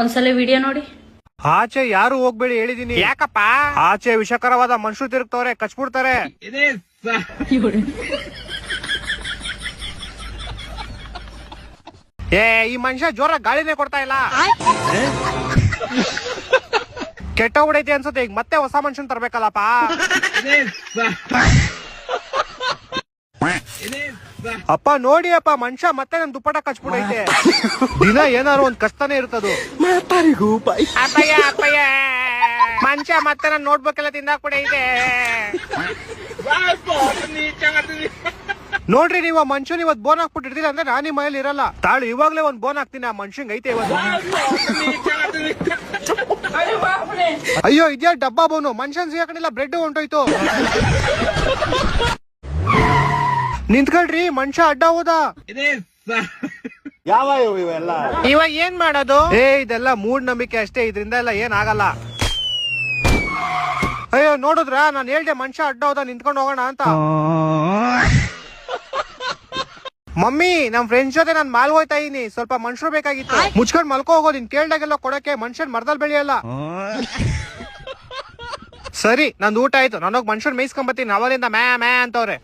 ಒಂದ್ಸಲ ವಿಡಿಯೋ ನೋಡಿ. ಆಚೆ ಯಾರು ಹೋಗ್ಬೇಡಿ ಹೇಳಿದೀನಿ. ಯಾಕಪ್ಪ? ಆಚೆ ವಿಷಕರವಾದ ಮನುಷ್ಯರು ತಿರುಗ್ತವ್ರೆ, ಕಚ್ಬಿಡ್ತಾರೆ. ಈ ಮನುಷ್ಯ ಜೋರ ಗಾಳಿನೇ ಕೊಡ್ತಾ ಇಲ್ಲ. ಕೆಟ್ಟ ಹೊಡೈತಿ ಅನ್ಸುತ್ತೆ. ಈಗ ಮತ್ತೆ ಹೊಸ ಮನುಷ್ಯನ್ ತರ್ಬೇಕಲ್ಲಪ್ಪ. ಅಪ್ಪ ನೋಡಿ ಅಪ್ಪ, ಮನುಷ್ಯ ಮತ್ತೆ ನನ್ ದುಪ್ಪಟ ಕಚ್ಬಿಡೈತೆ. ದಿನ ಏನಾರು ಒಂದ್ ಕಷ್ಟನೇ ಇರ್ತದು. ಅಪ್ಪಯ್ಯ ಅಪ್ಪಯ್ಯ, ಮನುಷ್ಯ ಮತ್ತೆ ನನ್ ನೋಟ್ಬುಕ್ ಎಲ್ಲ ತಿಂದಾಕ್ಬಿಡೈತೆ. ನೋಡ್ರಿ, ನೀವು ಆ ಮನುಷ್ಯನ್ ಇವತ್ ಬೋನ್ ಹಾಕ್ಬಿಟ್ಟಿರ್ತೀರ ಅಂದ್ರೆ ನಾನು ಈ ಮನೇಲಿ ಇರಲ್ಲ. ತಾಳು ಇವಾಗ್ಲೇ ಒಂದ್ ಬೋನ್ ಹಾಕ್ತೀನಿ. ಆ ಮನುಷ್ಯಂಗ್ ಐತೆ ಇವತ್ತು. ಅಯ್ಯೋ, ಇದ್ಯಾ ಡಬ್ಬಾ ಬೋನು. ಮನುಷ್ಯನ್ ಸಿಗಾಕೊಂಡಿಲ್ಲ, ಬ್ರೆಡ್ ಹೊಂಟೋಯ್ತು. ನಿಂತ್ಕೊಳ್ರಿ, ಮನುಷ್ಯ ಅಡ್ಡ ಹೋದ. ಯಾವ ಇವೆಲ್ಲ ಇವಾಗ ಏನ್ ಮಾಡೋದು? ಇದೆಲ್ಲ ಮೂಢ ನಂಬಿಕೆ ಅಷ್ಟೇ, ಇದ್ರಿಂದ ಎಲ್ಲ ಏನ್ ಆಗಲ್ಲ. ಅಯ್ಯೋ, ನೋಡುದ್ರ, ನಾನ್ ಹೇಳ್ದೆ ಮನುಷ್ಯ ಅಡ್ಡ ಹೋದ, ನಿಂತ್ಕೊಂಡು ಹೋಗೋಣ ಅಂತ. ಮಮ್ಮಿ, ನಮ್ ಫ್ರೆಂಡ್ಸ್ ಜೊತೆ ನಾನ್ ಮಾಲ್ ಹೋಯ್ತಾ ಇದೀನಿ. ಸ್ವಲ್ಪ ಮನುಷ್ಯರು ಬೇಕಾಗಿತ್ತು. ಮುಚ್ಕೊಂಡ್ ಮಲ್ಕೋ ಹೋಗೋ. ನೀನ್ ಕೇಳ್ದಾಗೆಲ್ಲ ಕೊಡಕ್ಕೆ. ಮನುಷ್ಯನ್ ಮರದಲ್ಲಿ ಬೆಳೆಯಲ್ಲ. ಸರಿ, ನಂದು ಊಟ ಆಯ್ತು. ನಾನೋಗ್ ಮನುಷ್ಯನ್ ಮೇಯಿಸ್ಕೊಂಬತ್ತೀನಿ. ಅವರಿಂದ ಮ್ಯಾ ಮ್ಯಾ ಅಂತವ್ರೆ.